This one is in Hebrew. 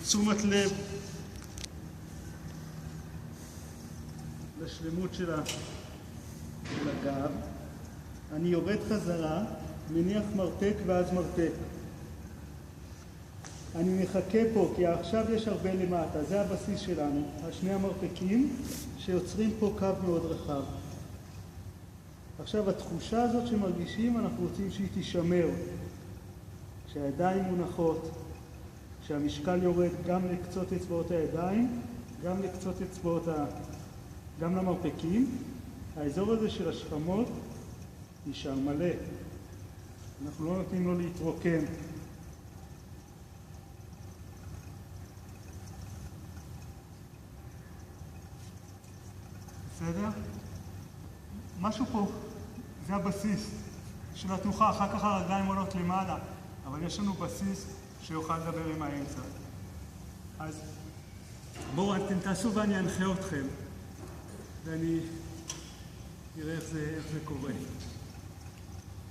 תשומת לב לשלמות של הגב. אני יורד חזרה, מניח מרתק ואז מרתק. אני מחכה פה, כי עכשיו יש הרבה למטה, זה הבסיס שלנו, השני המרתקים שיוצרים פה קו מאוד רחב. עכשיו התחושה הזאת שמרגישים, אנחנו רוצים שהיא תישמר. כשהידיים מונחות, כשהמשקל יורד גם לקצות אצבעות הידיים, גם לקצות אצבעות, גם למרפקים, האזור הזה של השכמות נשאר מלא. אנחנו לא נותנים לו להתרוקן. בסדר? משהו פה, זה הבסיס של התנוחה, אחר כך הרגליים עולות למעלה, אבל יש לנו בסיס שיוכל לדבר עם האמצע. אז בואו אתם תעשו ואני אנחה אתכם, ואני נראה איך זה קורה.